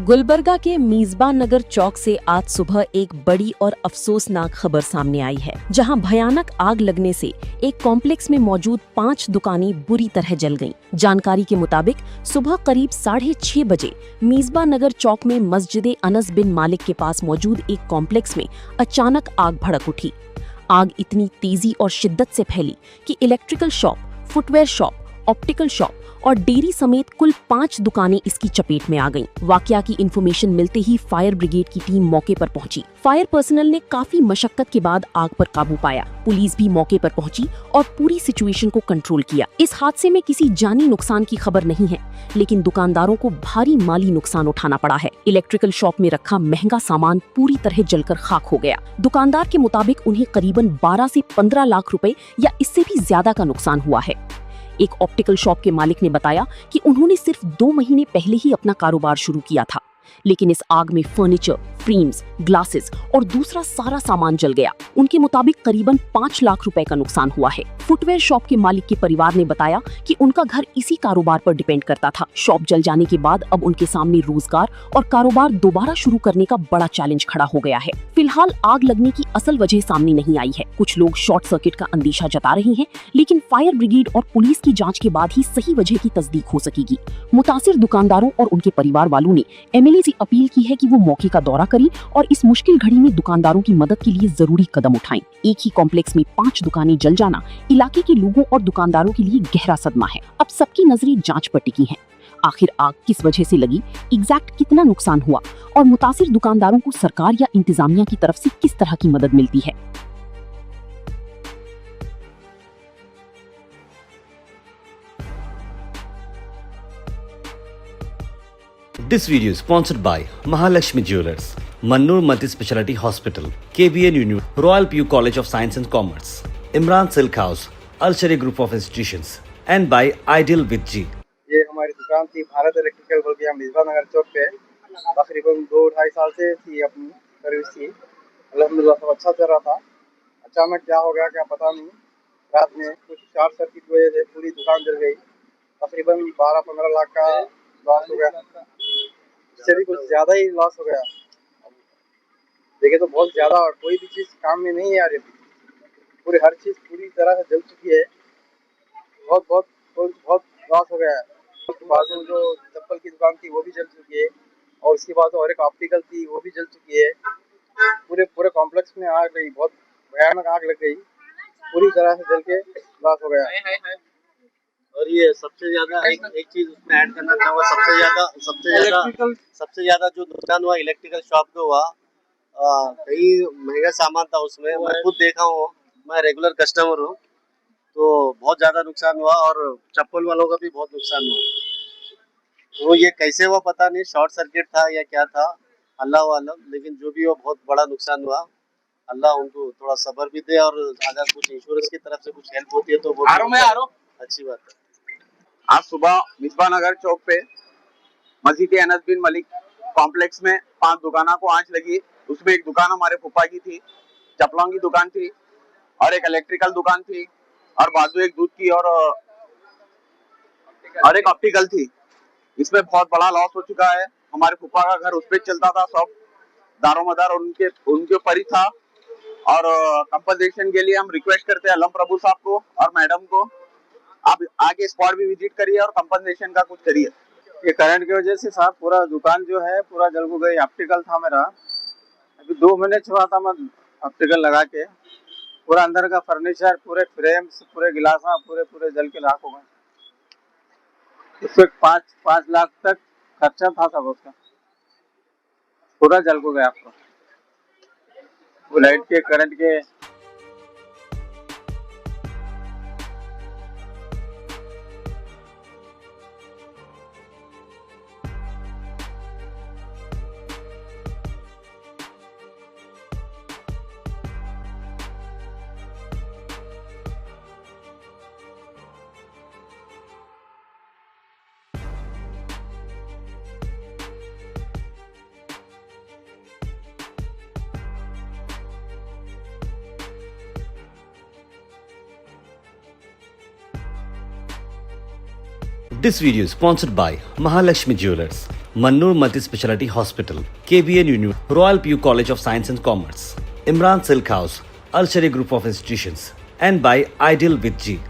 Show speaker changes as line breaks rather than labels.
गुलबर्गा के मीजबान नगर चौक से आज सुबह एक बड़ी और अफसोसनाक खबर सामने आई है, जहां भयानक आग लगने से एक कॉम्प्लेक्स में मौजूद 5 दुकानें बुरी तरह जल गईं। जानकारी के मुताबिक सुबह करीब 6:30 बजे मीजबान नगर चौक में मस्जिद अनस बिन मालिक के पास मौजूद एक कॉम्प्लेक्स में अचानक आग भड़क उठी। आग इतनी तेजी और शिद्दत से फैली कि electrical shop, footwear shop, optical shop और डेयरी समेत कुल 5 दुकानें इसकी चपेट में आ गईं। वाकया की इन्फॉर्मेशन मिलते ही फायर ब्रिगेड की टीम मौके पर पहुंची। फायर पर्सनल ने काफी मशक्कत के बाद आग पर काबू पाया। पुलिस भी मौके पर पहुंची और पूरी सिचुएशन को कंट्रोल किया। इस हादसे में किसी जानी नुकसान की खबर नहीं है, लेकिन दुकानदारों को भारी माली नुकसान उठाना पड़ा है। इलेक्ट्रिकल शॉप में रखा महंगा सामान पूरी तरह जलकर खाक हो गया। दुकानदार के मुताबिक उन्हें करीबन 12 से 15 लाख रुपए या इससे भी ज्यादा का नुकसान हुआ है। एक ऑप्टिकल शॉप के मालिक ने बताया कि उन्होंने सिर्फ 2 महीने पहले ही अपना कारोबार शुरू किया था, लेकिन इस आग में फर्नीचर, फ्रेम्स, ग्लासेस और दूसरा सारा सामान जल गया। उनके मुताबिक करीबन 5 लाख रुपए का नुकसान हुआ है। फुटवेयर शॉप के मालिक के परिवार ने बताया कि उनका घर इसी कारोबार पर डिपेंड करता था। शॉप जल जाने के बाद अब उनके सामने रोजगार और कारोबार दोबारा शुरू करने का बड़ा चैलेंज खड़ा हो गया है। फिलहाल आग लगने की असल वजह सामने नहीं आई है। कुछ लोग शॉर्ट सर्किट का अंदेशा जता रहे हैं, लेकिन फायर ब्रिगेड और पुलिस की जांच के बाद ही सही वजह की तस्दीक हो सकेगी। मुतासिर दुकानदारों और उनके परिवार वालों ने एमएलए से अपील की है कि वो मौके का दौरा करें और इस मुश्किल घड़ी में दुकानदारों की मदद के लिए जरूरी कदम उठाएं। एक ही कॉम्प्लेक्स में 5 दुकानें जल जाना इलाके के लोगों और दुकानदारों के लिए गहरा सदमा है। अब सबकी नजरें जांच पर टिकी हैं। आखिर आग किस वजह से लगी, एग्जैक्ट कितना नुकसान हुआ और मुतासिर दुकानदारों को सरकार या इंतजामिया की तरफ से किस तरह की मदद मिलती है।
This video is sponsored by Mahalakshmi Jewelers, Mannur Multi-Speciality Hospital, KBN University, Royal PU College of Science and Commerce, Imran Silk House, Al Sharia Group of Institutions, and by Ideal with G.
ये हमारी दुकान थी Bharat electrical बोल के, हम मिसबा नगर चौक पे तकरीबन 2-2.5 साल से थी अपनी सर्विस थी। अल्हम्दुलिल्लाह सब अच्छा चल रहा था। अचानक क्या हो गया क्या पता नहीं, रात में कुछ शॉर्ट सर्किट की वजह से पूरी दुकान जल गई। तकरीबन 12-15 लाख का लॉस हो गया, इससे भी कुछ ज़्यादा ही लॉस हो गया। देखे तो बहुत ज़्यादा, और कोई भी चीज़ काम में नहीं आ रही थी। पूरी हर चीज़ पूरी तरह से जल चुकी है। बहुत बहुत बहुत लॉस हो गया है। उसके बाद में जो चप्पल की दुकान थी वो भी जल चुकी है, और उसके बाद और एक ऑप्टिकल थी वो भी जल चुकी है। पूरे कॉम्प्लेक्स में आग लगी, बहुत भयानक आग लग गई, पूरी तरह से जल के लॉस हो गया।
और ये सबसे ज्यादा एक चीज उसमें ऐड करना चाहूँगा, सबसे ज्यादा जो नुकसान हुआ इलेक्ट्रिकल शॉप को हुआ। कई महंगा सामान था उसमें, मैं खुद देखा हूँ, मैं रेगुलर कस्टमर हूँ, तो बहुत ज्यादा नुकसान हुआ। और चप्पल वालों का भी बहुत नुकसान हुआ। तो ये कैसे हुआ पता नहीं, शॉर्ट सर्किट था या क्या था, अल्लाह आलम। लेकिन जो भी हो बहुत बड़ा नुकसान हुआ। अल्लाह उनको थोड़ा सब्र भी दे, और अगर कुछ इंश्योरेंस की तरफ से कुछ हेल्प होती है तो वो अच्छी बात है।
आज सुबह मिसबा नगर चौक पे मस्जिद अनस बिन मलिक कॉम्प्लेक्स में 5 दुकानों को आंच लगी। उसमें एक दुकान हमारे फूफा की थी, चप्पलों की दुकान थी, और एक इलेक्ट्रिकल दुकान थी, और बाजू एक दूध की और एक ऑप्टिकल थी। इसमें बहुत बड़ा लॉस हो चुका है। हमारे फूफा का घर उस पे चलता था, सब दारोमदार उनके ऊपर ही था। और कंपनसेशन के लिए हम रिक्वेस्ट करते हैं अलम प्रभु साहब को और मैडम को, आप आके स्पॉट भी विजिट करिए और कंपनसेशन का कुछ करिए।
ये करंट की वजह से साहब पूरा दुकान जो है पूरा जल हो गई। ऑप्टिकल था मेरा, अभी 2 महीने छुआ था मैं ऑप्टिकल लगा के। पूरा अंदर का फर्नीचर, पूरे फ्रेम्स, पूरे गिलासा पूरे जल के राख हो गए। इसमें 5 लाख तक खर्चा था सब उसका, पूरा जल हो गया। आपको वो लाइट के करंट के
This video is sponsored by Mahalakshmi Jewelers, Mannur Multi-Speciality Hospital, KBN University, Royal PU College of Science and Commerce, Imran Silk House, Al Sharia Group of Institutions, and by Ideal with G.